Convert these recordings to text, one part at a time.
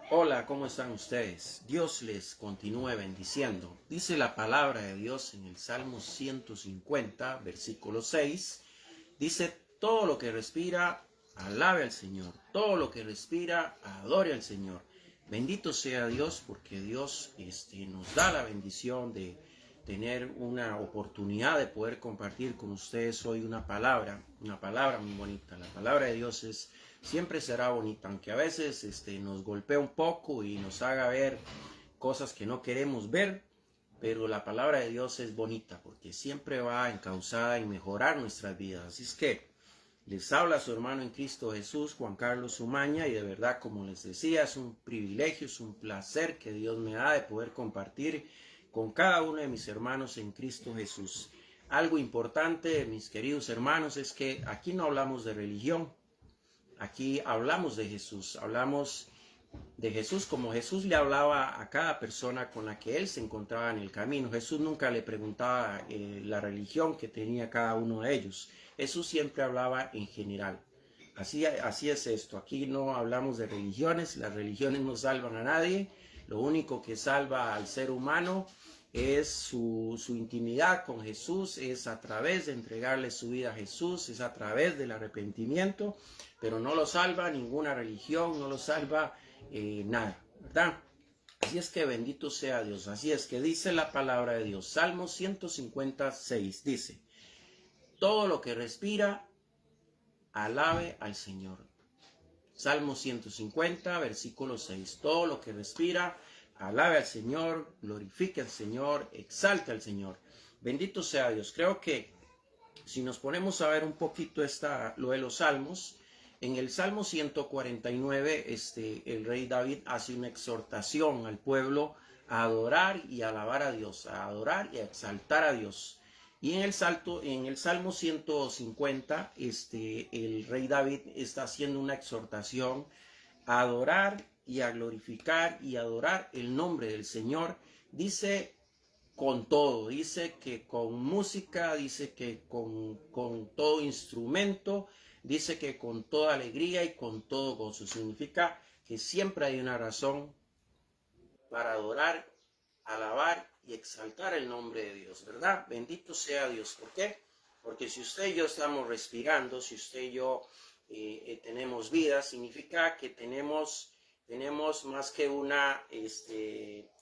Hola, ¿cómo están ustedes? Dios les continúe bendiciendo. Dice la palabra de Dios en el Salmo 150, versículo 6. Dice, todo lo que respira, alabe al Señor. Todo lo que respira, adore al Señor. Bendito sea Dios porque Dios nos da la bendición de tener una oportunidad de poder compartir con ustedes hoy una palabra muy bonita. La palabra de Dios siempre será bonita, aunque a veces nos golpea un poco y nos haga ver cosas que no queremos ver, pero la palabra de Dios es bonita porque siempre va encauzada en mejorar nuestras vidas. Así es que les habla su hermano en Cristo Jesús, Juan Carlos Umaña, y de verdad, como les decía, es un privilegio, es un placer que Dios me da de poder compartir con cada uno de mis hermanos en Cristo Jesús. Algo importante, mis queridos hermanos, es que aquí no hablamos de religión, aquí hablamos de Jesús, hablamos de Jesús como Jesús le hablaba a cada persona con la que él se encontraba en el camino. Jesús nunca le preguntaba la religión que tenía cada uno de ellos. Jesús siempre hablaba en general. Así es esto. Aquí no hablamos de religiones. Las religiones no salvan a nadie. Lo único que salva al ser humano es su intimidad con Jesús, es a través de entregarle su vida a Jesús, es a través del arrepentimiento, pero no lo salva ninguna religión, no lo salva nada, ¿verdad? Así es que bendito sea Dios. Así es que dice la palabra de Dios. Salmo 156 dice, todo lo que respira, alabe al Señor. Salmo 150, versículo 6. Todo lo que respira, alabe al Señor, glorifique al Señor, exalte al Señor. Bendito sea Dios. Creo que si nos ponemos a ver un poquito lo de los salmos, en el Salmo 149, el rey David hace una exhortación al pueblo a adorar y alabar a Dios, a adorar y a exaltar a Dios. Y en el Salmo 150, el rey David está haciendo una exhortación a adorar y a glorificar y adorar el nombre del Señor. Dice con todo, dice que con música, dice que con todo instrumento, dice que con toda alegría y con todo gozo. Significa que siempre hay una razón para adorar, alabar y exaltar el nombre de Dios, ¿verdad? Bendito sea Dios. ¿Por qué? Porque si usted y yo estamos respirando, si usted y yo tenemos vida, significa que tenemos más que una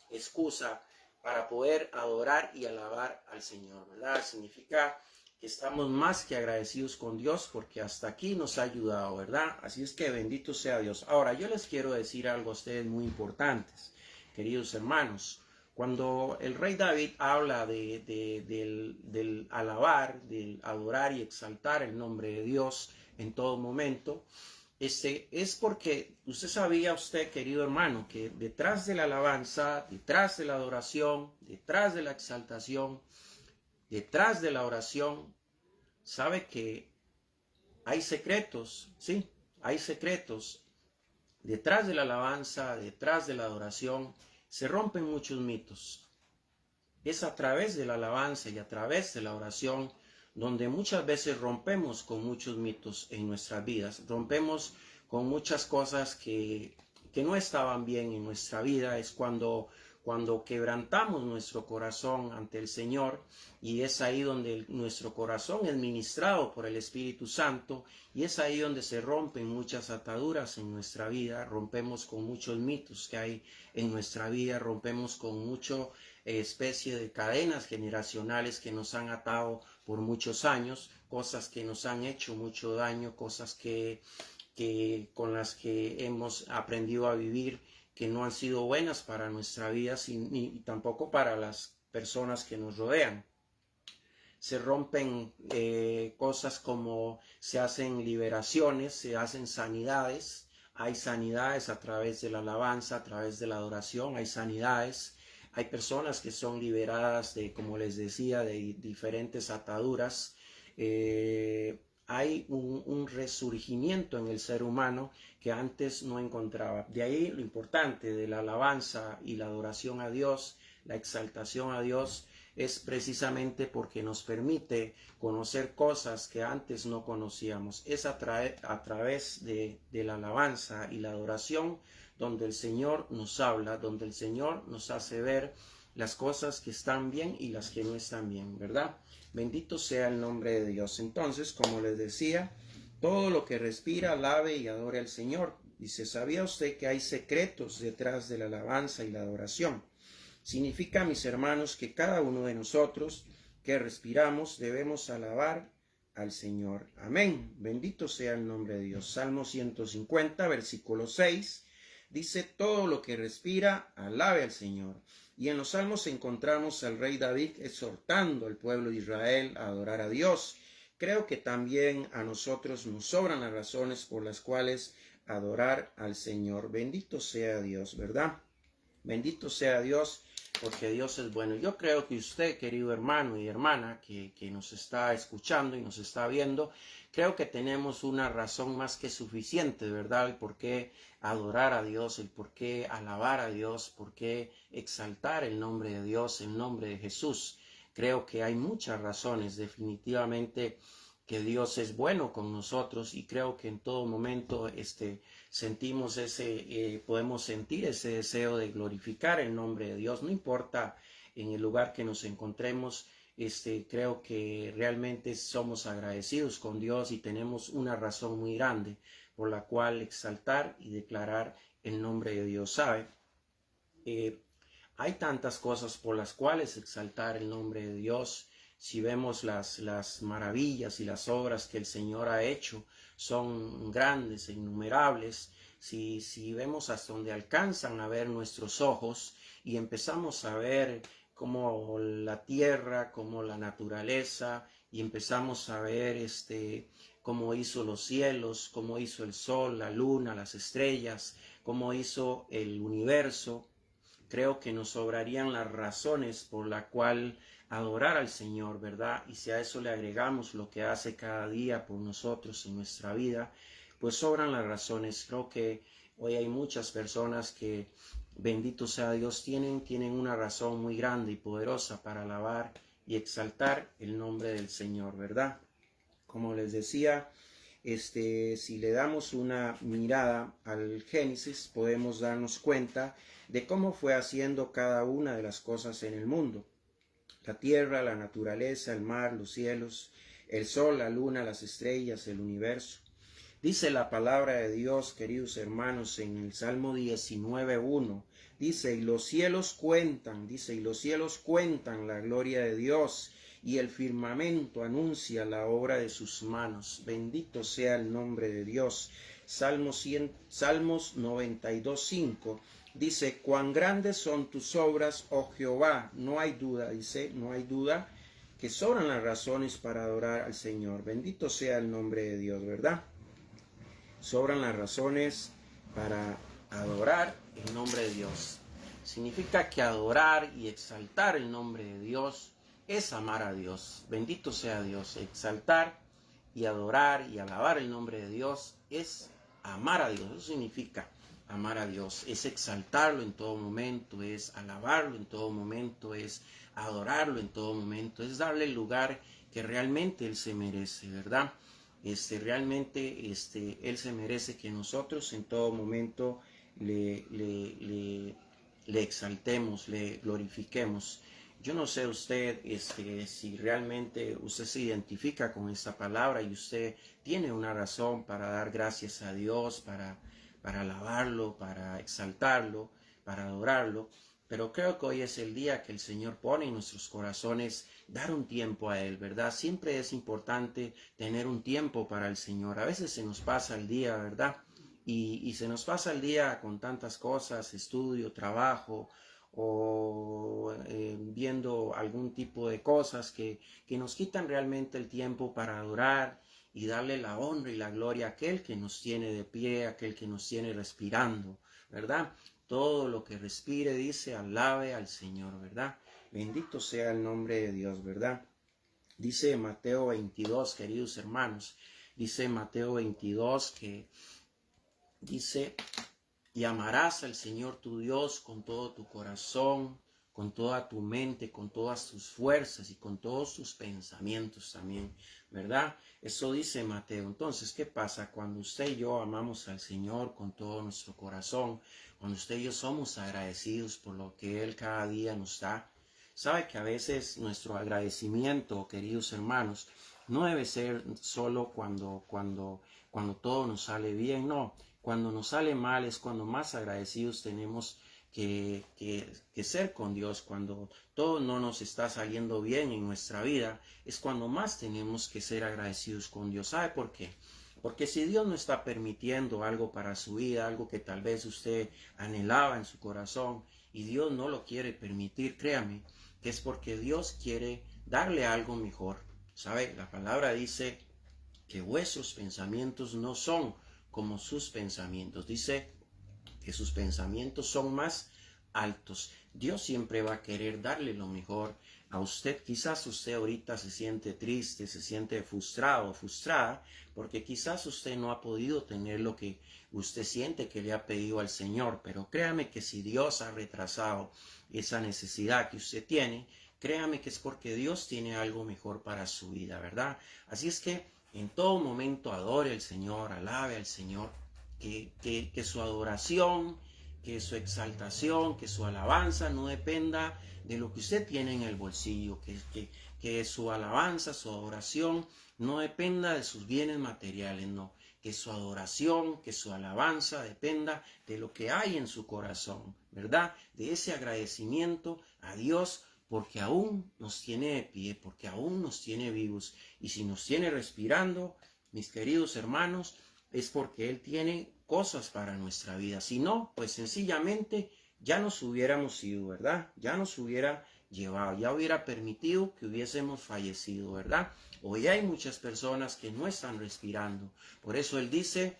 excusa para poder adorar y alabar al Señor, ¿verdad? Significa que estamos más que agradecidos con Dios porque hasta aquí nos ha ayudado, ¿verdad? Así es que bendito sea Dios. Ahora, yo les quiero decir algo a ustedes muy importantes, queridos hermanos. Cuando el rey David habla del alabar, del adorar y exaltar el nombre de Dios en todo momento, es porque usted, querido hermano, que detrás de la alabanza, detrás de la adoración, detrás de la exaltación, detrás de la oración, sabe que hay secretos, ¿sí? Hay secretos. Detrás de la alabanza, detrás de la adoración, se rompen muchos mitos. Es a través de la alabanza y a través de la oración donde muchas veces rompemos con muchos mitos en nuestras vidas, rompemos con muchas cosas que no estaban bien en nuestra vida. Es cuando quebrantamos nuestro corazón ante el Señor, y es ahí donde nuestro corazón es ministrado por el Espíritu Santo, y es ahí donde se rompen muchas ataduras en nuestra vida, rompemos con muchos mitos que hay en nuestra vida, rompemos con mucho especie de cadenas generacionales que nos han atado por muchos años, cosas que nos han hecho mucho daño, cosas con las que hemos aprendido a vivir, que no han sido buenas para nuestra vida ni tampoco para las personas que nos rodean. Se rompen cosas como se hacen liberaciones, se hacen sanidades. Hay sanidades a través de la alabanza, a través de la adoración, hay sanidades. Hay personas que son liberadas de, como les decía, de diferentes ataduras. Hay un resurgimiento en el ser humano que antes no encontraba. De ahí lo importante de la alabanza y la adoración a Dios, la exaltación a Dios, es precisamente porque nos permite conocer cosas que antes no conocíamos. Es a través de la alabanza y la adoración donde el Señor nos habla, donde el Señor nos hace ver las cosas que están bien y las que no están bien, ¿verdad? Bendito sea el nombre de Dios. Entonces, como les decía, todo lo que respira, alabe y adore al Señor. Dice, ¿sabía usted que hay secretos detrás de la alabanza y la adoración? Significa, mis hermanos, que cada uno de nosotros que respiramos debemos alabar al Señor. Amén. Bendito sea el nombre de Dios. Salmo 150, versículo 6, dice, todo lo que respira, alabe al Señor. Y en los salmos encontramos al rey David exhortando al pueblo de Israel a adorar a Dios. Creo que también a nosotros nos sobran las razones por las cuales adorar al Señor. Bendito sea Dios, ¿verdad? Bendito sea Dios, porque Dios es bueno. Yo creo que usted, querido hermano y hermana, que nos está escuchando y nos está viendo, creo que tenemos una razón más que suficiente, ¿verdad? El por qué adorar a Dios, el por qué alabar a Dios, por qué exaltar el nombre de Dios, el nombre de Jesús. Creo que hay muchas razones, definitivamente, que Dios es bueno con nosotros, y creo que en todo momento sentimos podemos sentir ese deseo de glorificar el nombre de Dios, no importa en el lugar que nos encontremos. Creo que realmente somos agradecidos con Dios y tenemos una razón muy grande por la cual exaltar y declarar el nombre de Dios. ¿Sabe? Hay tantas cosas por las cuales exaltar el nombre de Dios. Si vemos las maravillas y las obras que el Señor ha hecho, son grandes e innumerables. Si vemos hasta donde alcanzan a ver nuestros ojos y empezamos a ver como la tierra, como la naturaleza, y empezamos a ver cómo hizo los cielos, cómo hizo el sol, la luna, las estrellas, cómo hizo el universo, creo que nos sobrarían las razones por la cual adorar al Señor, ¿verdad? Y si a eso le agregamos lo que hace cada día por nosotros en nuestra vida, pues sobran las razones. Creo que hoy hay muchas personas que, bendito sea Dios, tienen una razón muy grande y poderosa para alabar y exaltar el nombre del Señor, ¿verdad? Como les decía, si le damos una mirada al Génesis, podemos darnos cuenta de cómo fue haciendo cada una de las cosas en el mundo. La tierra, la naturaleza, el mar, los cielos, el sol, la luna, las estrellas, el universo. Dice la palabra de Dios, queridos hermanos, en el Salmo 19:1, dice, y los cielos cuentan la gloria de Dios, y el firmamento anuncia la obra de sus manos. Bendito sea el nombre de Dios. Salmos 92:5 dice, cuán grandes son tus obras, oh Jehová. No hay duda, dice, no hay duda que sobran las razones para adorar al Señor. Bendito sea el nombre de Dios, ¿verdad? Sobran las razones para adorar el nombre de Dios. Significa que adorar y exaltar el nombre de Dios es amar a Dios. Bendito sea Dios. Exaltar y adorar y alabar el nombre de Dios es amar a Dios. Eso significa amar a Dios. Es exaltarlo en todo momento, es alabarlo en todo momento, es adorarlo en todo momento, es darle el lugar que realmente Él se merece, ¿verdad? Realmente Él se merece que nosotros en todo momento le exaltemos, le glorifiquemos. Yo no sé usted si realmente usted se identifica con esta palabra y usted tiene una razón para dar gracias a Dios, para alabarlo, para exaltarlo, para adorarlo. Pero creo que hoy es el día que el Señor pone en nuestros corazones dar un tiempo a Él, ¿verdad? Siempre es importante tener un tiempo para el Señor. A veces se nos pasa el día, ¿verdad? Y se nos pasa el día con tantas cosas, estudio, trabajo, o viendo algún tipo de cosas que nos quitan realmente el tiempo para adorar y darle la honra y la gloria a aquel que nos tiene de pie, a aquel que nos tiene respirando, ¿verdad? Todo lo que respire, dice, alabe al Señor, ¿verdad? Bendito sea el nombre de Dios, ¿verdad? Dice Mateo 22, queridos hermanos, dice Mateo 22 que dice, y amarás al Señor tu Dios con todo tu corazón, con toda tu mente, con todas tus fuerzas y con todos tus pensamientos también, ¿verdad? Eso dice Mateo. Entonces, ¿qué pasa cuando usted y yo amamos al Señor con todo nuestro corazón? Cuando usted y yo somos agradecidos por lo que Él cada día nos da. Sabe que a veces nuestro agradecimiento, queridos hermanos, no debe ser solo cuando todo nos sale bien, no. Cuando nos sale mal es cuando más agradecidos tenemos que ser con Dios. Cuando todo no nos está saliendo bien en nuestra vida, es cuando más tenemos que ser agradecidos con Dios. ¿Sabe por qué? Porque si Dios no está permitiendo algo para su vida, algo que tal vez usted anhelaba en su corazón, y Dios no lo quiere permitir, créame, que es porque Dios quiere darle algo mejor. ¿Sabe? La palabra dice que vuestros pensamientos no son como sus pensamientos. Dice que sus pensamientos son más altos. Dios siempre va a querer darle lo mejor a usted. Quizás usted ahorita se siente triste, se siente frustrado o frustrada, porque quizás usted no ha podido tener lo que usted siente que le ha pedido al Señor. Pero créame que si Dios ha retrasado esa necesidad que usted tiene, créame que es porque Dios tiene algo mejor para su vida, ¿verdad? Así es que en todo momento adore al Señor, alabe al Señor, que su adoración, que su exaltación, que su alabanza no dependa de lo que usted tiene en el bolsillo, que su alabanza, su adoración no dependa de sus bienes materiales, no, que su adoración, que su alabanza dependa de lo que hay en su corazón, ¿verdad? De ese agradecimiento a Dios porque aún nos tiene de pie, porque aún nos tiene vivos. Y si nos tiene respirando, mis queridos hermanos, es porque Él tiene cosas para nuestra vida. Si no, pues sencillamente ya nos hubiéramos ido, ¿verdad? Ya nos hubiera llevado, ya hubiera permitido que hubiésemos fallecido, ¿verdad? Hoy hay muchas personas que no están respirando. Por eso Él dice,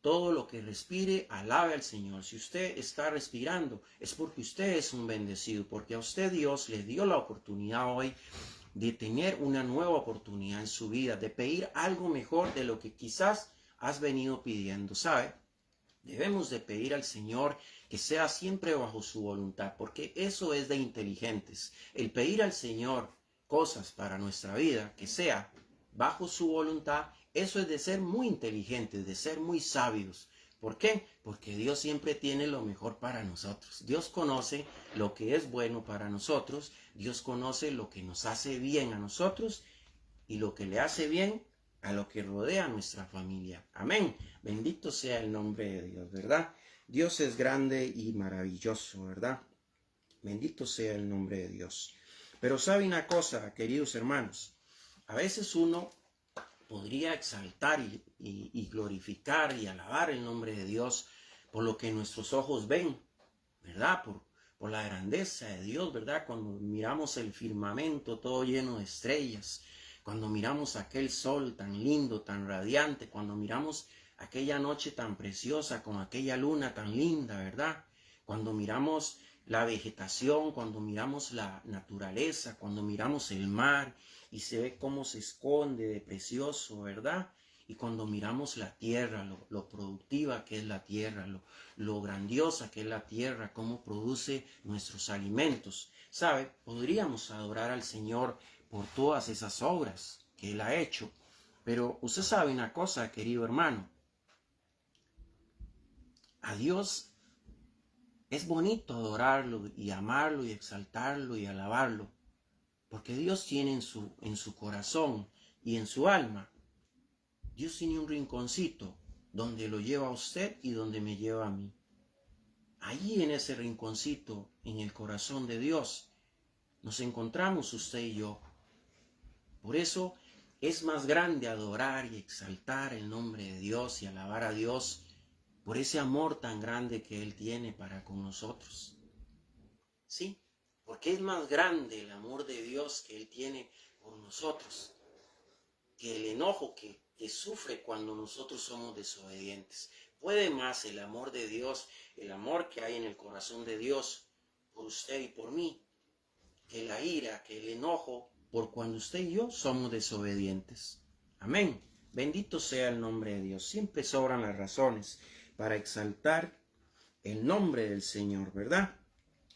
todo lo que respire, alabe al Señor. Si usted está respirando, es porque usted es un bendecido, porque a usted Dios le dio la oportunidad hoy de tener una nueva oportunidad en su vida, de pedir algo mejor de lo que quizás has venido pidiendo, ¿sabe? Debemos de pedir al Señor que sea siempre bajo su voluntad, porque eso es de inteligentes. El pedir al Señor cosas para nuestra vida, que sea bajo su voluntad, eso es de ser muy inteligentes, de ser muy sabios. ¿Por qué? Porque Dios siempre tiene lo mejor para nosotros. Dios conoce lo que es bueno para nosotros. Dios conoce lo que nos hace bien a nosotros y lo que le hace bien a lo que rodea a nuestra familia. Amén. Bendito sea el nombre de Dios, ¿verdad? Dios es grande y maravilloso, ¿verdad? Bendito sea el nombre de Dios. Pero sabe una cosa, queridos hermanos, a veces uno podría exaltar y glorificar y alabar el nombre de Dios por lo que nuestros ojos ven, ¿verdad? Por la grandeza de Dios, ¿verdad? Cuando miramos el firmamento todo lleno de estrellas, cuando miramos aquel sol tan lindo, tan radiante, cuando miramos aquella noche tan preciosa con aquella luna tan linda, ¿verdad? Cuando miramos la vegetación, cuando miramos la naturaleza, cuando miramos el mar y se ve cómo se esconde de precioso, ¿verdad? Y cuando miramos la tierra, lo productiva que es la tierra, lo grandiosa que es la tierra, cómo produce nuestros alimentos, ¿sabe? Podríamos adorar al Señor por todas esas obras que Él ha hecho. Pero usted sabe una cosa, querido hermano, a Dios es bonito adorarlo y amarlo y exaltarlo y alabarlo, porque Dios tiene en su corazón y en su alma, Dios tiene un rinconcito donde lo lleva a usted y donde me lleva a mí. Allí en ese rinconcito, en el corazón de Dios, nos encontramos usted y yo. Por eso es más grande adorar y exaltar el nombre de Dios y alabar a Dios por ese amor tan grande que Él tiene para con nosotros. Sí, porque es más grande el amor de Dios que Él tiene por nosotros que el enojo que sufre cuando nosotros somos desobedientes. Puede más el amor de Dios, el amor que hay en el corazón de Dios por usted y por mí, que la ira, que el enojo por cuando usted y yo somos desobedientes. Amén. Bendito sea el nombre de Dios. Siempre sobran las razones para exaltar el nombre del Señor, ¿verdad?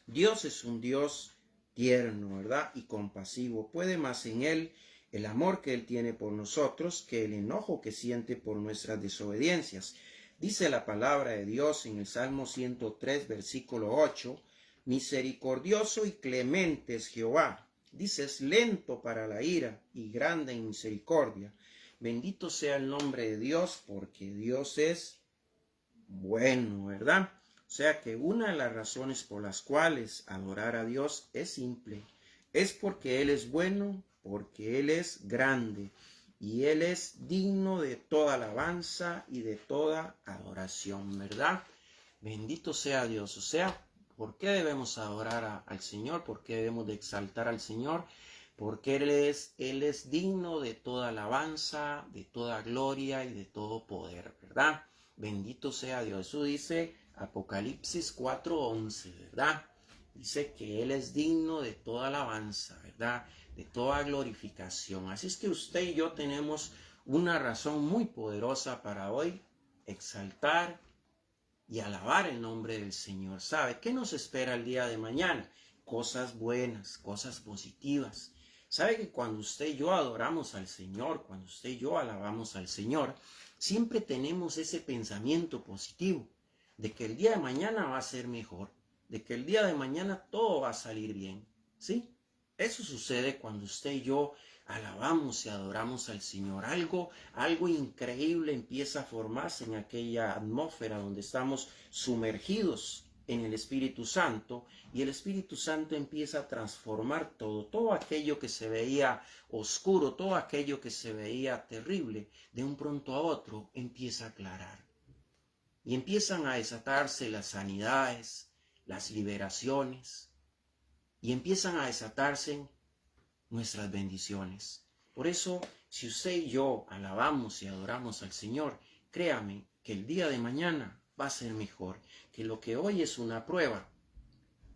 Dios es un Dios tierno, ¿verdad? Y compasivo. Puede más en Él el amor que Él tiene por nosotros que el enojo que siente por nuestras desobediencias. Dice la palabra de Dios en el Salmo 103, versículo 8, misericordioso y clemente es Jehová. Dice, es lento para la ira y grande en misericordia. Bendito sea el nombre de Dios, porque Dios es bueno, ¿verdad? O sea que una de las razones por las cuales adorar a Dios es simple. Es porque Él es bueno, porque Él es grande y Él es digno de toda alabanza y de toda adoración, ¿verdad? Bendito sea Dios. O sea, ¿por qué debemos adorar al Señor? ¿Por qué debemos de exaltar al Señor? Porque Él es digno de toda alabanza, de toda gloria y de todo poder, ¿verdad? Bendito sea Dios. Eso dice Apocalipsis 4:11, ¿verdad? Dice que Él es digno de toda alabanza, ¿verdad? De toda glorificación. Así es que usted y yo tenemos una razón muy poderosa para hoy exaltar y alabar el nombre del Señor. ¿Sabe qué nos espera el día de mañana? Cosas buenas, cosas positivas. ¿Sabe que cuando usted y yo adoramos al Señor, cuando usted y yo alabamos al Señor, siempre tenemos ese pensamiento positivo de que el día de mañana va a ser mejor, de que el día de mañana todo va a salir bien? ¿Sí? Eso sucede cuando usted y yo alabamos y adoramos al Señor. Algo increíble empieza a formarse en aquella atmósfera donde estamos sumergidos en el Espíritu Santo, y el Espíritu Santo empieza a transformar todo aquello que se veía oscuro, todo aquello que se veía terrible, de un pronto a otro empieza a aclarar. Y empiezan a desatarse las sanidades, las liberaciones, y empiezan a desatarse nuestras bendiciones. Por eso, si usted y yo alabamos y adoramos al Señor, créame que el día de mañana va a ser mejor, que lo que hoy es una prueba,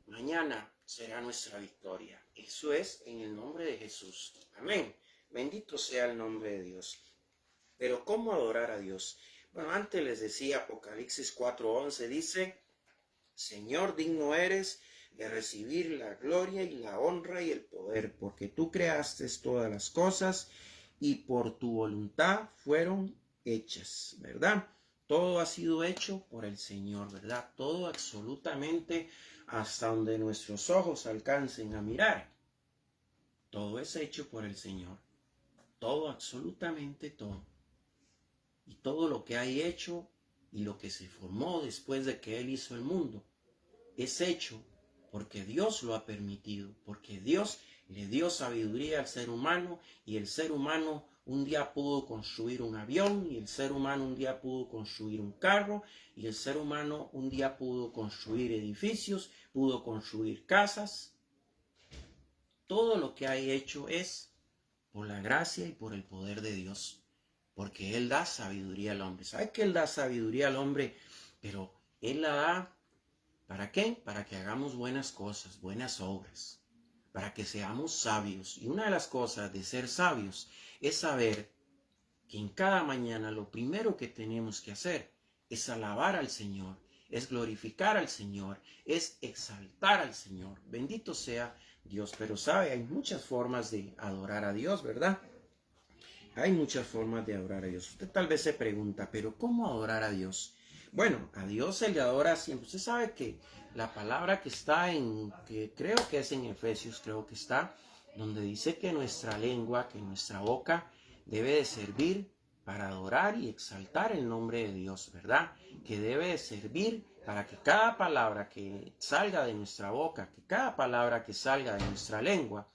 mañana será nuestra victoria. Eso es en el nombre de Jesús. Amén. Bendito sea el nombre de Dios. Pero ¿cómo adorar a Dios? Bueno, antes les decía, Apocalipsis 4:11 dice, Señor, digno eres de recibir la gloria y la honra y el poder, porque tú creaste todas las cosas y por tu voluntad fueron hechas, ¿verdad? Todo ha sido hecho por el Señor, ¿verdad? Todo absolutamente hasta donde nuestros ojos alcancen a mirar. Todo es hecho por el Señor. Todo, absolutamente todo. Y todo lo que hay hecho y lo que se formó después de que Él hizo el mundo es hecho porque Dios lo ha permitido, porque Dios le dio sabiduría al ser humano, y el ser humano un día pudo construir un avión, y el ser humano un día pudo construir un carro, y el ser humano un día pudo construir edificios, pudo construir casas. Todo lo que hay hecho es por la gracia y por el poder de Dios, porque Él da sabiduría al hombre. ¿Sabe que Él da sabiduría al hombre? Pero Él la da, ¿para qué? Para que hagamos buenas cosas, buenas obras, para que seamos sabios. Y una de las cosas de ser sabios es saber que en cada mañana lo primero que tenemos que hacer es alabar al Señor, es glorificar al Señor, es exaltar al Señor. Bendito sea Dios. Pero sabe, hay muchas formas de adorar a Dios, ¿verdad? Hay muchas formas de adorar a Dios. Usted tal vez se pregunta, ¿pero cómo adorar a Dios? Bueno, a Dios se le adora siempre. Usted sabe que la palabra que está que creo que es en Efesios, creo que está, donde dice que nuestra lengua, que nuestra boca debe de servir para adorar y exaltar el nombre de Dios, ¿verdad? Que debe de servir para que cada palabra que salga de nuestra boca, que cada palabra que salga de nuestra lengua,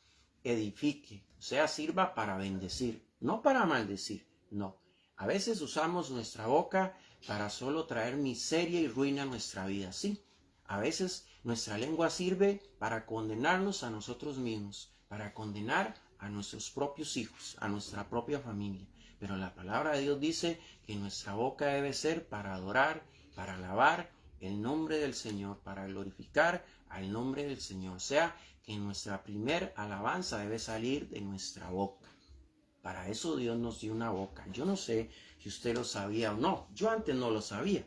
edifique, o sea, sirva para bendecir, no para maldecir, no. A veces usamos nuestra boca para solo traer miseria y ruina a nuestra vida, sí. A veces nuestra lengua sirve para condenarnos a nosotros mismos, para condenar a nuestros propios hijos, a nuestra propia familia. Pero la palabra de Dios dice que nuestra boca debe ser para adorar, para alabar el nombre del Señor, para glorificar al nombre del Señor. O sea, que nuestra primer alabanza debe salir de nuestra boca. Para eso Dios nos dio una boca. Yo no sé si usted lo sabía o no. Yo antes no lo sabía.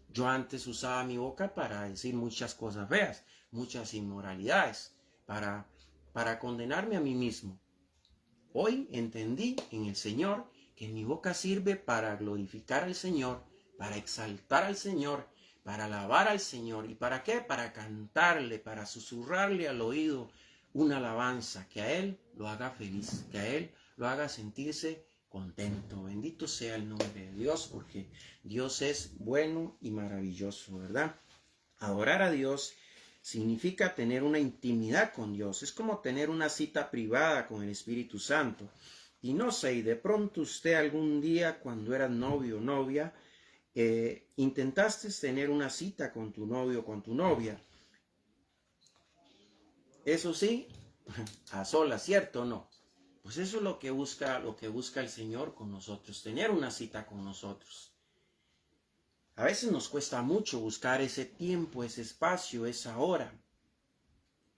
Yo antes usaba mi boca para decir muchas cosas feas, muchas inmoralidades, para para condenarme a mí mismo. Hoy entendí en el Señor que mi boca sirve para glorificar al Señor, para exaltar al Señor, para alabar al Señor. ¿Y para qué? Para cantarle, para susurrarle al oído una alabanza que a Él lo haga feliz, que a Él lo haga sentirse contento. Bendito sea el nombre de Dios, porque Dios es bueno y maravilloso, ¿verdad? Adorar a Dios significa tener una intimidad con Dios. Es como tener una cita privada con el Espíritu Santo. Y no sé, y de pronto usted algún día cuando eras novio o novia, intentaste tener una cita con tu novio o con tu novia. Eso sí, a solas, ¿cierto o no? Pues eso es lo que busca el Señor con nosotros, tener una cita con nosotros. A veces nos cuesta mucho buscar ese tiempo, ese espacio, esa hora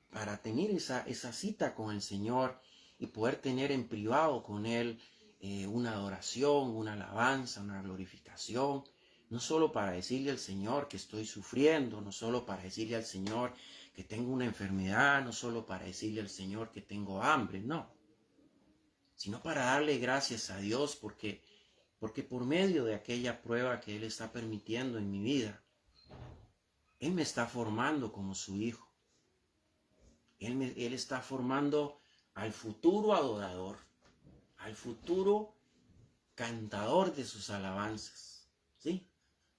para tener esa cita con el Señor y poder tener en privado con Él una adoración, una alabanza, una glorificación. No solo para decirle al Señor que estoy sufriendo, no solo para decirle al Señor que tengo una enfermedad, no solo para decirle al Señor que tengo hambre, no. Sino para darle gracias a Dios porque por medio de aquella prueba que Él está permitiendo en mi vida, Él me está formando como su hijo. Él está formando al futuro adorador, al futuro cantador de sus alabanzas. ¿Sí?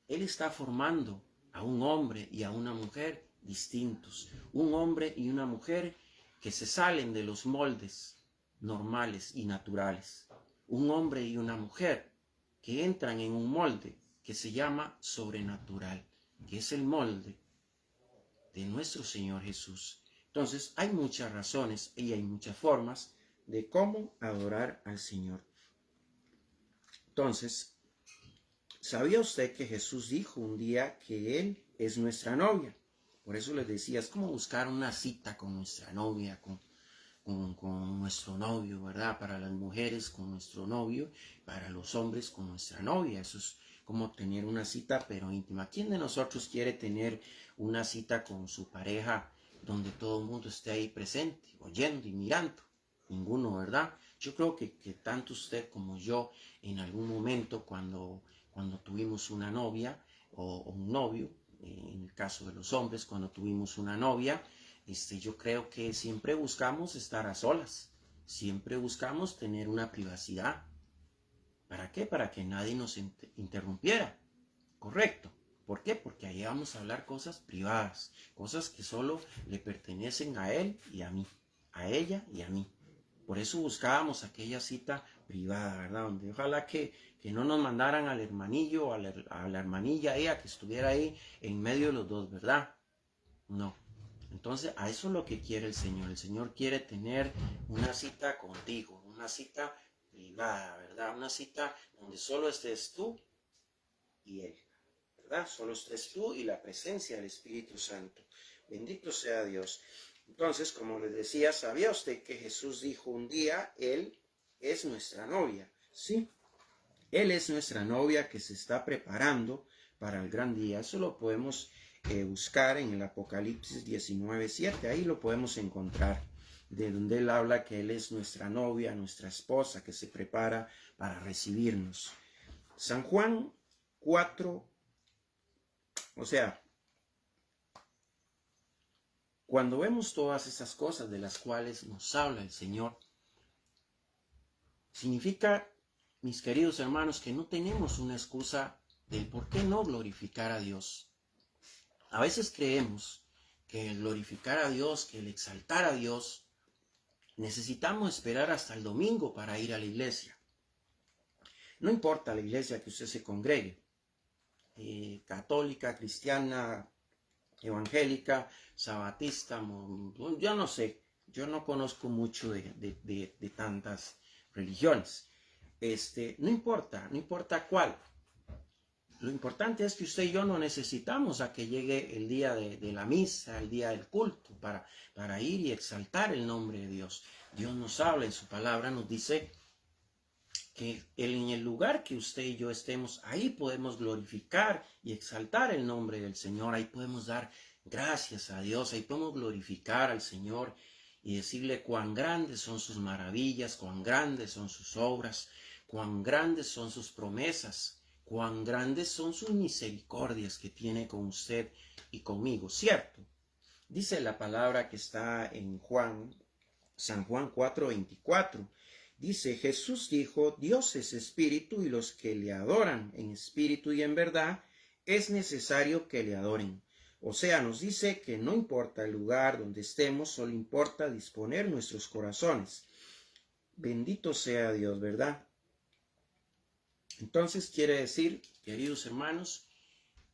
Él está formando a un hombre y a una mujer distintos. Un hombre y una mujer que se salen de los moldes normales y naturales. Un hombre y una mujer que entran en un molde que se llama sobrenatural, que es el molde de nuestro Señor Jesús. Entonces, hay muchas razones y hay muchas formas de cómo adorar al Señor. Entonces, ¿sabía usted que Jesús dijo un día que Él es nuestra novia? Por eso les decía, es como buscar una cita con nuestra novia, con nuestro novio, ¿verdad? Para las mujeres con nuestro novio, para los hombres con nuestra novia. Eso es como tener una cita pero íntima. ¿Quién de nosotros quiere tener una cita con su pareja donde todo el mundo esté ahí presente, oyendo y mirando? Ninguno, ¿verdad? Yo creo que tanto usted como yo en algún momento cuando tuvimos una novia o un novio, en el caso de los hombres, cuando tuvimos una novia, yo creo que siempre buscamos estar a solas, siempre buscamos tener una privacidad. ¿Para qué? Para que nadie nos interrumpiera. Correcto. ¿Por qué? Porque ahí vamos a hablar cosas privadas, cosas que solo le pertenecen a él y a mí, a ella y a mí. Por eso buscábamos aquella cita privada, ¿verdad? Donde ojalá que no nos mandaran al hermanillo o a la hermanilla ella que estuviera ahí en medio de los dos, ¿verdad? No. Entonces, a eso es lo que quiere el Señor. El Señor quiere tener una cita contigo, una cita privada, ¿verdad? Una cita donde solo estés tú y Él, ¿verdad? Solo estés tú y la presencia del Espíritu Santo. Bendito sea Dios. Entonces, como les decía, ¿sabía usted que Jesús dijo un día, Él es nuestra novia? Sí, Él es nuestra novia que se está preparando para el gran día. Eso lo podemos buscar en el Apocalipsis 19:7. Ahí lo podemos encontrar, de donde Él habla que Él es nuestra novia, nuestra esposa, que se prepara para recibirnos. San Juan 4, o sea, cuando vemos todas esas cosas de las cuales nos habla el Señor, significa, mis queridos hermanos, que no tenemos una excusa del por qué no glorificar a Dios. A veces creemos que el glorificar a Dios, que el exaltar a Dios, necesitamos esperar hasta el domingo para ir a la iglesia. No importa la iglesia que usted se congregue, católica, cristiana, evangélica, sabatista, yo no sé, yo no conozco mucho de tantas religiones. No importa cuál. Lo importante es que usted y yo no necesitamos a que llegue el día de la misa, el día del culto, para ir y exaltar el nombre de Dios. Dios nos habla en su palabra, nos dice que en el lugar que usted y yo estemos, ahí podemos glorificar y exaltar el nombre del Señor, ahí podemos dar gracias a Dios, ahí podemos glorificar al Señor y decirle cuán grandes son sus maravillas, cuán grandes son sus obras, cuán grandes son sus promesas, cuán grandes son sus misericordias que tiene con usted y conmigo, ¿cierto? Dice la palabra que está en San Juan 4:24. Dice, Jesús dijo, Dios es espíritu y los que le adoran en espíritu y en verdad, es necesario que le adoren. O sea, nos dice que no importa el lugar donde estemos, solo importa disponer nuestros corazones. Bendito sea Dios, ¿verdad? Entonces quiere decir, queridos hermanos,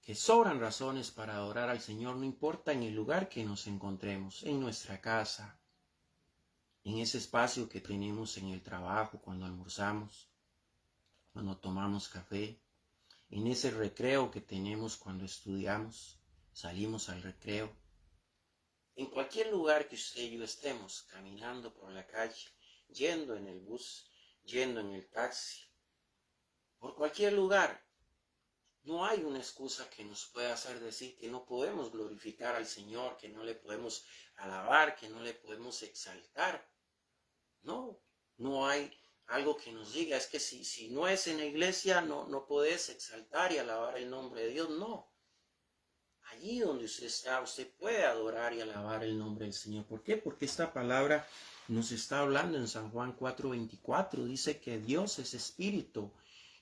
que sobran razones para adorar al Señor, no importa en el lugar que nos encontremos, en nuestra casa, en ese espacio que tenemos en el trabajo, cuando almorzamos, cuando tomamos café, en ese recreo que tenemos cuando estudiamos, salimos al recreo. En cualquier lugar que usted y yo estemos, caminando por la calle, yendo en el bus, yendo en el taxi, por cualquier lugar, no hay una excusa que nos pueda hacer decir que no podemos glorificar al Señor, que no le podemos alabar, que no le podemos exaltar. No, no hay algo que nos diga, es que si no es en la iglesia, no podés exaltar y alabar el nombre de Dios. No. Allí donde usted está, usted puede adorar y alabar el nombre del Señor. ¿Por qué? Porque esta palabra nos está hablando en San Juan 4:24. Dice que Dios es espíritu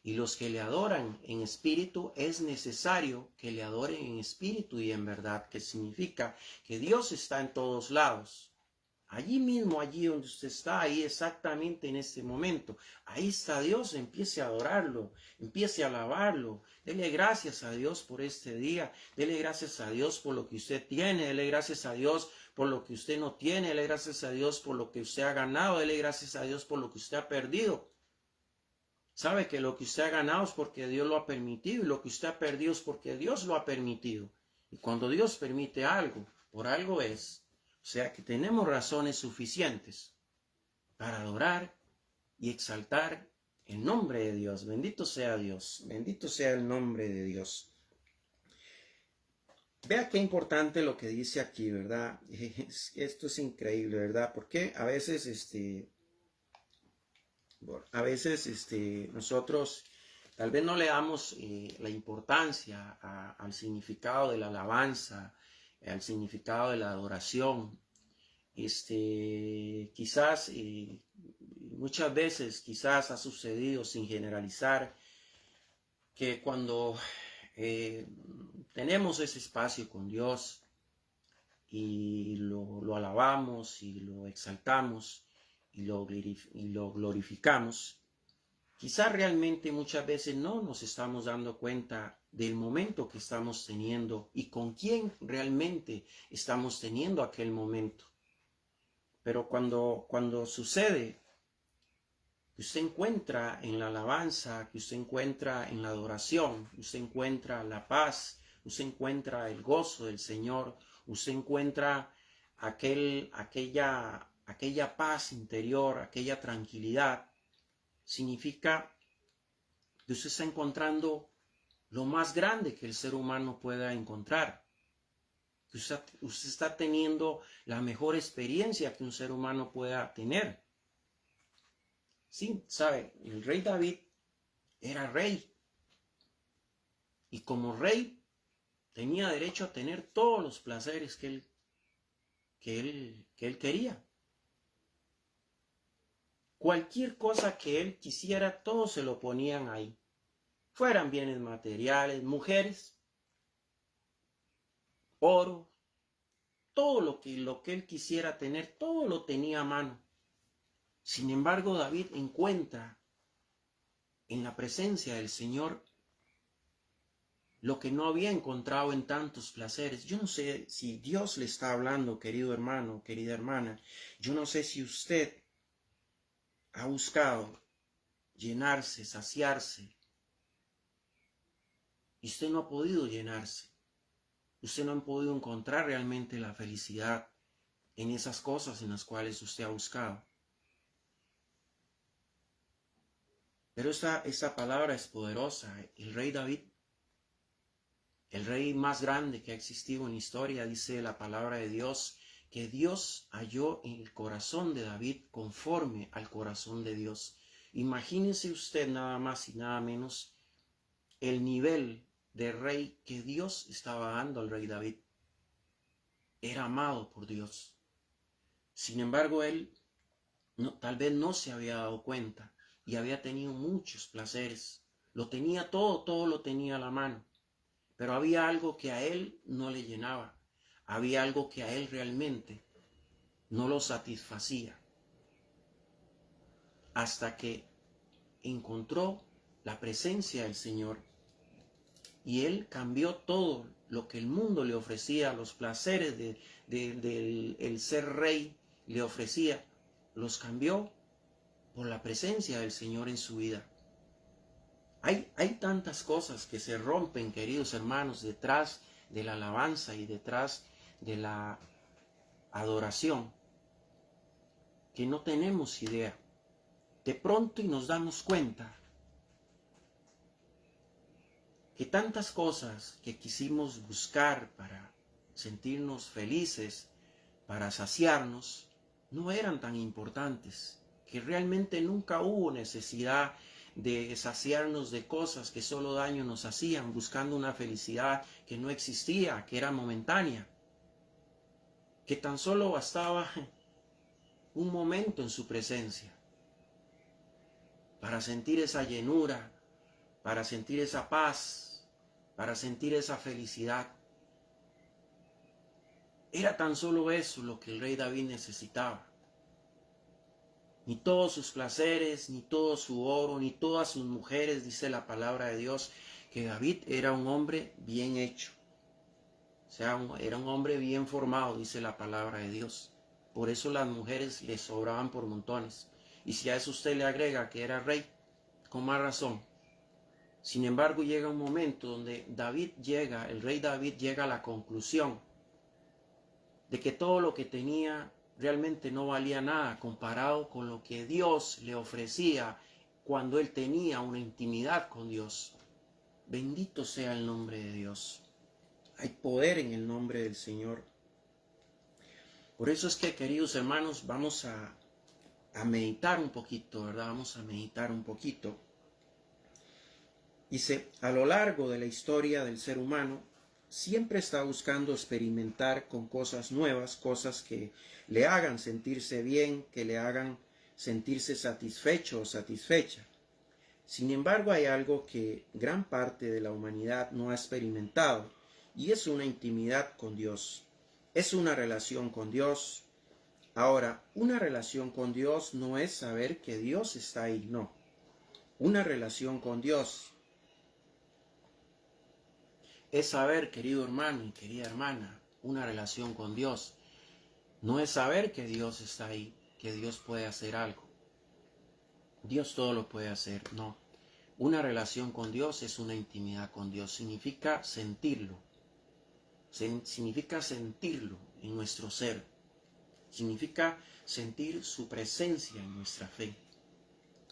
y los que le adoran en espíritu es necesario que le adoren en espíritu y en verdad, que significa que Dios está en todos lados. Allí mismo, allí donde usted está, ahí exactamente en este momento, ahí está Dios, empiece a adorarlo, empiece a alabarlo, dele gracias a Dios por este día, dele gracias a Dios por lo que usted tiene, dele gracias a Dios por lo que usted no tiene, dele gracias a Dios por lo que usted ha ganado, dele gracias a Dios por lo que usted ha perdido. Sabe que lo que usted ha ganado es porque Dios lo ha permitido y lo que usted ha perdido es porque Dios lo ha permitido. Y cuando Dios permite algo, por algo es. O sea que tenemos razones suficientes para adorar y exaltar el nombre de Dios. Bendito sea Dios, bendito sea el nombre de Dios. Vea qué importante lo que dice aquí, ¿verdad? Esto es increíble, ¿verdad? Porque a veces, nosotros tal vez no le damos la importancia al significado de la alabanza, al significado de la adoración. Quizás muchas veces quizás ha sucedido, sin generalizar, que cuando tenemos ese espacio con Dios y lo alabamos y lo exaltamos y lo glorificamos, quizás realmente muchas veces no nos estamos dando cuenta del momento que estamos teniendo y con quién realmente estamos teniendo aquel momento. Pero cuando sucede, que usted encuentra en la alabanza, que usted encuentra en la adoración, usted encuentra la paz, usted encuentra el gozo del Señor, usted encuentra aquella paz interior, aquella tranquilidad, significa que usted está encontrando lo más grande que el ser humano pueda encontrar. Que usted está teniendo la mejor experiencia que un ser humano pueda tener. Sí, sabe, el rey David era rey. Y como rey tenía derecho a tener todos los placeres que él quería. Cualquier cosa que él quisiera, todo se lo ponían ahí. Fueran bienes materiales, mujeres, oro, todo lo que él quisiera tener, todo lo tenía a mano. Sin embargo, David encuentra en la presencia del Señor lo que no había encontrado en tantos placeres. Yo no sé si Dios le está hablando, querido hermano, querida hermana. Yo no sé si usted ha buscado llenarse, saciarse, y usted no ha podido llenarse. Usted no ha podido encontrar realmente la felicidad en esas cosas en las cuales usted ha buscado. Pero esta palabra es poderosa. El rey David, el rey más grande que ha existido en la historia, dice la palabra de Dios, que Dios halló en el corazón de David conforme al corazón de Dios. Imagínese usted nada más y nada menos el nivel de rey que Dios estaba dando al rey David. Era amado por Dios. Sin embargo, él tal vez no se había dado cuenta y había tenido muchos placeres. Lo tenía todo, todo lo tenía a la mano. Pero había algo que a él no le llenaba. Había algo que a él realmente no lo satisfacía. Hasta que encontró la presencia del Señor. Y él cambió todo lo que el mundo le ofrecía, los placeres del ser rey le ofrecía. Los cambió por la presencia del Señor en su vida. Hay tantas cosas que se rompen, queridos hermanos, detrás de la alabanza y detrás de la adoración, que no tenemos idea. De pronto y nos damos cuenta que tantas cosas que quisimos buscar para sentirnos felices, para saciarnos, no eran tan importantes, que realmente nunca hubo necesidad de saciarnos de cosas que solo daño nos hacían, buscando una felicidad que no existía, que era momentánea, que tan solo bastaba un momento en su presencia para sentir esa llenura, para sentir esa paz, para sentir esa felicidad. Era tan solo eso lo que el rey David necesitaba. Ni todos sus placeres, ni todo su oro, ni todas sus mujeres, dice la palabra de Dios, que David era un hombre bien hecho. O sea, era un hombre bien formado, dice la palabra de Dios. Por eso las mujeres le sobraban por montones. Y si a eso usted le agrega que era rey, con más razón. Sin embargo, llega un momento donde el rey David llega a la conclusión de que todo lo que tenía realmente no valía nada comparado con lo que Dios le ofrecía cuando él tenía una intimidad con Dios. Bendito sea el nombre de Dios. Hay poder en el nombre del Señor. Por eso es que, queridos hermanos, vamos a meditar un poquito, ¿verdad? Vamos a meditar un poquito. Dice, a lo largo de la historia del ser humano, siempre está buscando experimentar con cosas nuevas, cosas que le hagan sentirse bien, que le hagan sentirse satisfecho o satisfecha. Sin embargo, hay algo que gran parte de la humanidad no ha experimentado, y es una intimidad con Dios. Es una relación con Dios. Ahora, una relación con Dios no es saber que Dios está ahí, no. Una relación con Dios es saber, querido hermano y querida hermana, una relación con Dios. No es saber que Dios está ahí, que Dios puede hacer algo. Dios todo lo puede hacer, no. Una relación con Dios es una intimidad con Dios. Significa sentirlo. Significa sentirlo en nuestro ser. Significa sentir su presencia en nuestra fe,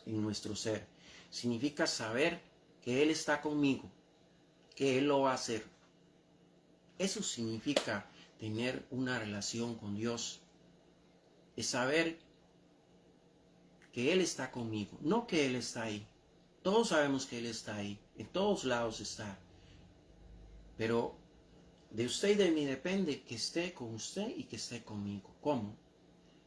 en nuestro ser. Significa saber que Él está conmigo, que Él lo va a hacer. Eso significa tener una relación con Dios. Es saber que Él está conmigo, no que Él está ahí. Todos sabemos que Él está ahí, en todos lados está. Pero de usted y de mí depende que esté con usted y que esté conmigo. ¿Cómo?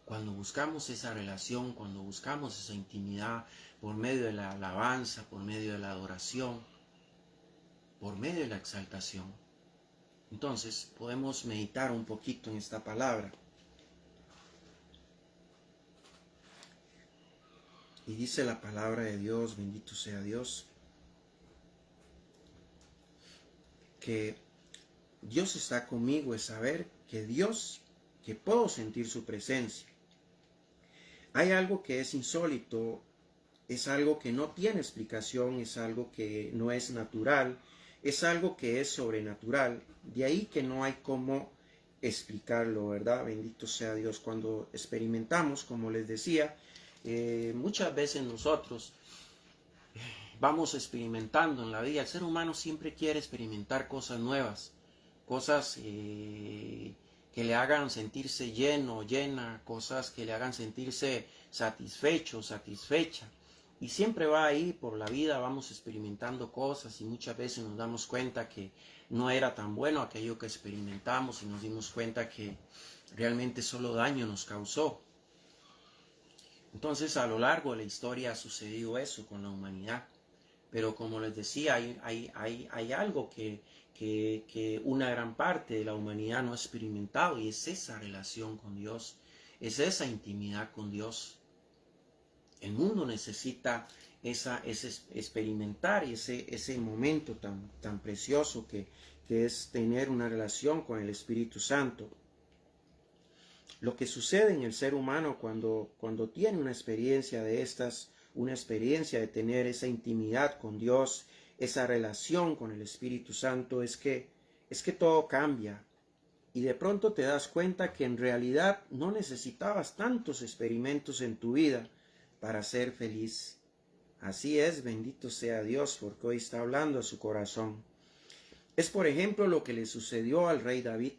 Cuando buscamos esa relación, cuando buscamos esa intimidad por medio de la alabanza, por medio de la adoración, por medio de la exaltación. Entonces podemos meditar un poquito en esta palabra. Y dice la palabra de Dios, bendito sea Dios, que Dios está conmigo, es saber que que puedo sentir su presencia. Hay algo que es insólito, es algo que no tiene explicación, es algo que no es natural, es algo que es sobrenatural. De ahí que no hay cómo explicarlo, ¿verdad? Bendito sea Dios. Cuando experimentamos, como les decía, muchas veces nosotros vamos experimentando en la vida. El ser humano siempre quiere experimentar cosas nuevas, cosas que que le hagan sentirse lleno, llena, cosas que le hagan sentirse satisfecho, satisfecha. Y siempre va ahí por la vida, vamos experimentando cosas y muchas veces nos damos cuenta que no era tan bueno aquello que experimentamos y nos dimos cuenta que realmente solo daño nos causó. Entonces a lo largo de la historia ha sucedido eso con la humanidad. Pero como les decía, hay algo que una gran parte de la humanidad no ha experimentado y es esa relación con Dios, es esa intimidad con Dios. El mundo necesita ese experimentar ese momento tan precioso que es tener una relación con el Espíritu Santo. Lo que sucede en el ser humano cuando tiene una experiencia de estas, una experiencia de tener esa intimidad con Dios, esa relación con el Espíritu Santo, es que todo cambia. Y de pronto te das cuenta que en realidad no necesitabas tantos experimentos en tu vida para ser feliz. Así es, bendito sea Dios, porque hoy está hablando a su corazón. Es por ejemplo lo que le sucedió al rey David.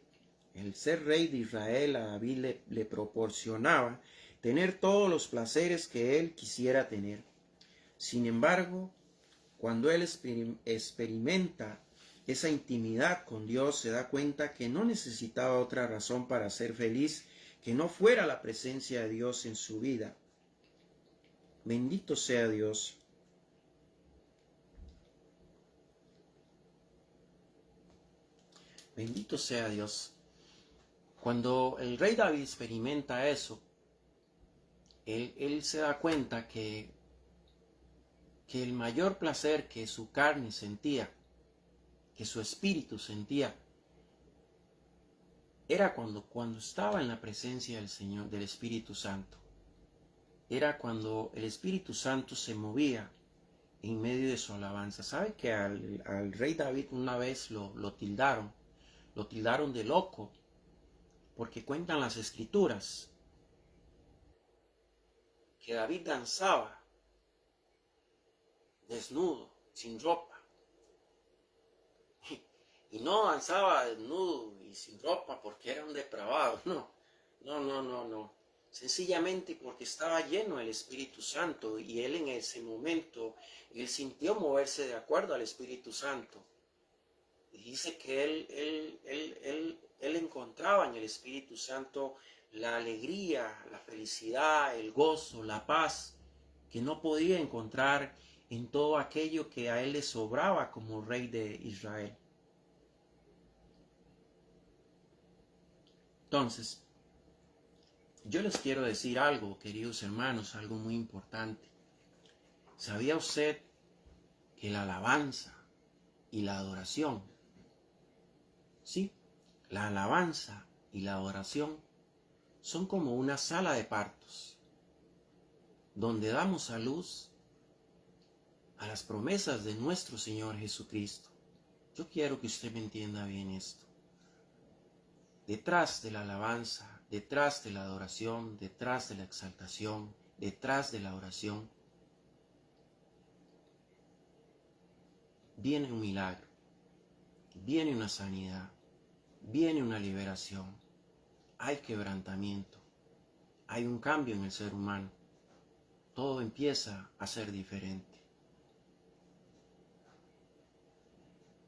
El ser rey de Israel a David le proporcionaba tener todos los placeres que él quisiera tener. Sin embargo, cuando él experimenta esa intimidad con Dios, se da cuenta que no necesitaba otra razón para ser feliz que no fuera la presencia de Dios en su vida. Bendito sea Dios. Bendito sea Dios. Cuando el rey David experimenta eso, él se da cuenta que el mayor placer que su carne sentía, que su espíritu sentía, era cuando estaba en la presencia del Señor, del Espíritu Santo. Era cuando el Espíritu Santo se movía en medio de su alabanza. ¿Sabe que al rey David una vez lo tildaron de loco? Porque cuentan las escrituras que David danzaba desnudo, sin ropa. Y no danzaba desnudo y sin ropa porque era un depravado, no. Sencillamente porque estaba lleno del Espíritu Santo y él en ese momento, él sintió moverse de acuerdo al Espíritu Santo. Y dice que él encontraba en el Espíritu Santo la alegría, la felicidad, el gozo, la paz, que no podía encontrar en todo aquello que a él le sobraba como rey de Israel. Entonces, yo les quiero decir algo, queridos hermanos, algo muy importante. ¿Sabía usted que la alabanza y la adoración, sí, la alabanza y la adoración son como una sala de partos, donde damos a luz a las promesas de nuestro Señor Jesucristo? Yo quiero que usted me entienda bien esto. Detrás de la alabanza, detrás de la adoración, detrás de la exaltación, detrás de la oración, viene un milagro, viene una sanidad, viene una liberación, hay quebrantamiento, hay un cambio en el ser humano, todo empieza a ser diferente.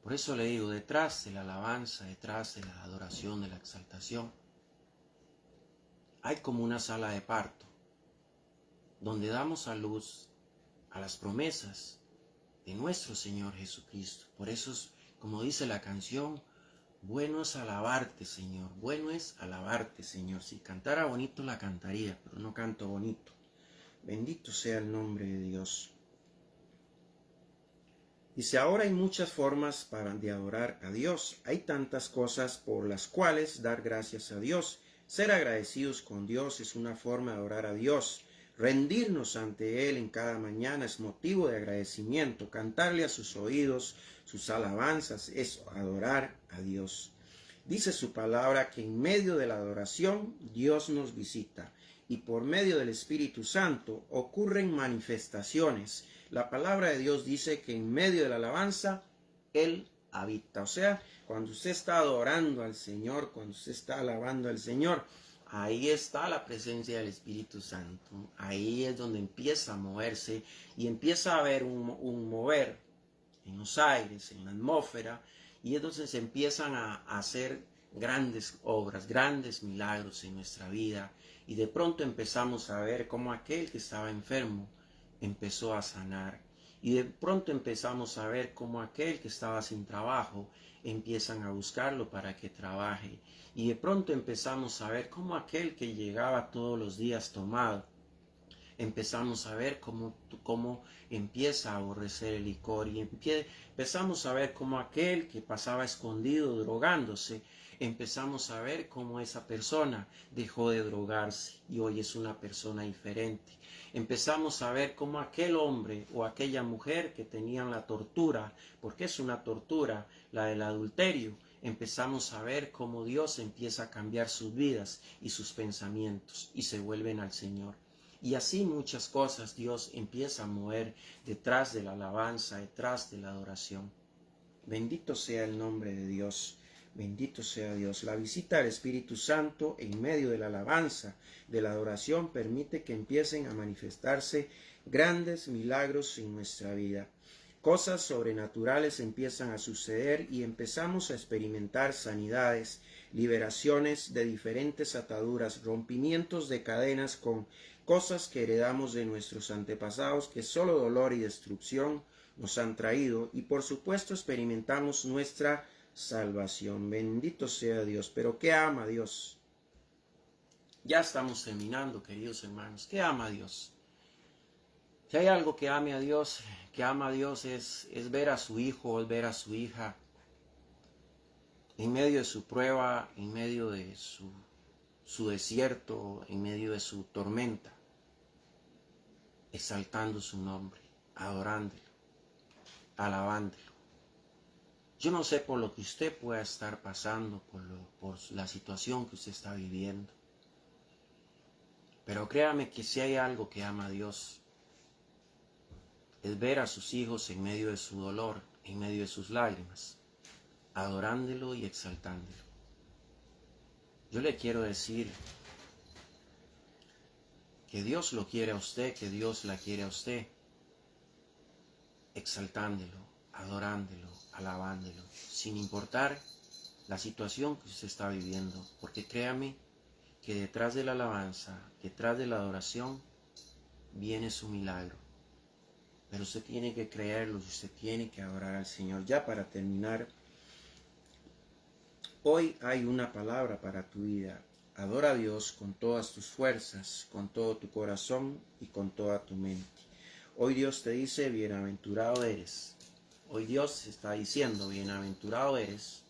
Por eso le digo, detrás de la alabanza, detrás de la adoración, de la exaltación, hay como una sala de parto, donde damos a luz a las promesas de nuestro Señor Jesucristo. Por eso es, como dice la canción, bueno es alabarte, Señor, bueno es alabarte, Señor. Si cantara bonito la cantaría, pero no canto bonito. Bendito sea el nombre de Dios. Dice, ahora hay muchas formas de adorar a Dios. Hay tantas cosas por las cuales dar gracias a Dios. Ser agradecidos con Dios es una forma de adorar a Dios. Rendirnos ante Él en cada mañana es motivo de agradecimiento. Cantarle a sus oídos sus alabanzas es adorar a Dios. Dice su palabra que en medio de la adoración Dios nos visita y por medio del Espíritu Santo ocurren manifestaciones. La palabra de Dios dice que en medio de la alabanza Él habita. O sea, cuando usted está adorando al Señor, cuando usted está alabando al Señor, ahí está la presencia del Espíritu Santo. Ahí es donde empieza a moverse y empieza a haber un mover en los aires, en la atmósfera, y entonces se empiezan a hacer grandes obras, grandes milagros en nuestra vida, y de pronto empezamos a ver cómo aquel que estaba enfermo empezó a sanar, y de pronto empezamos a ver cómo aquel que estaba sin trabajo empiezan a buscarlo para que trabaje, y de pronto empezamos a ver cómo aquel que llegaba todos los días tomado, empezamos a ver cómo empieza a aborrecer el licor y empezamos a ver cómo aquel que pasaba escondido drogándose, empezamos a ver cómo esa persona dejó de drogarse y hoy es una persona diferente. Empezamos a ver cómo aquel hombre o aquella mujer que tenían la tortura, porque es una tortura, la del adulterio, empezamos a ver cómo Dios empieza a cambiar sus vidas y sus pensamientos y se vuelven al Señor. Y así muchas cosas Dios empieza a mover detrás de la alabanza, detrás de la adoración. Bendito sea el nombre de Dios. Bendito sea Dios. La visita del Espíritu Santo en medio de la alabanza, de la adoración, permite que empiecen a manifestarse grandes milagros en nuestra vida. Cosas sobrenaturales empiezan a suceder y empezamos a experimentar sanidades, liberaciones de diferentes ataduras, rompimientos de cadenas con cosas que heredamos de nuestros antepasados que solo dolor y destrucción nos han traído, y por supuesto experimentamos nuestra salvación. Bendito sea Dios. Pero ¿qué ama Dios? Ya estamos terminando, queridos hermanos. ¿Qué ama Dios? Si hay algo que ame a Dios, que ama a Dios es ver a su hijo, es ver a su hija en medio de su prueba, en medio de su desierto, en medio de su tormenta, exaltando su nombre, adorándolo, alabándolo. Yo no sé por lo que usted pueda estar pasando, por la situación que usted está viviendo, pero créame que si hay algo que ama a Dios, es ver a sus hijos en medio de su dolor, en medio de sus lágrimas, adorándolo y exaltándolo. Yo le quiero decir que Dios lo quiere a usted, que Dios la quiere a usted, exaltándolo, adorándolo, alabándolo, sin importar la situación que usted está viviendo, porque créame que detrás de la alabanza, detrás de la adoración, viene su milagro. Pero usted tiene que creerlo y usted tiene que adorar al Señor. Ya para terminar, hoy hay una palabra para tu vida. Adora a Dios con todas tus fuerzas, con todo tu corazón y con toda tu mente. Hoy Dios te dice, bienaventurado eres. Hoy Dios está diciendo, bienaventurado eres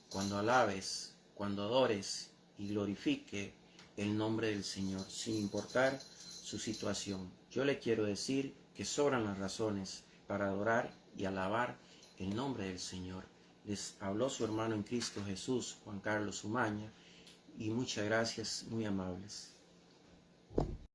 cuando alabes, cuando adores y glorifique el nombre del Señor, sin importar su situación. Yo le quiero decir que sobran las razones para adorar y alabar el nombre del Señor. Les habló su hermano en Cristo Jesús, Juan Carlos Umaña, y muchas gracias, muy amables.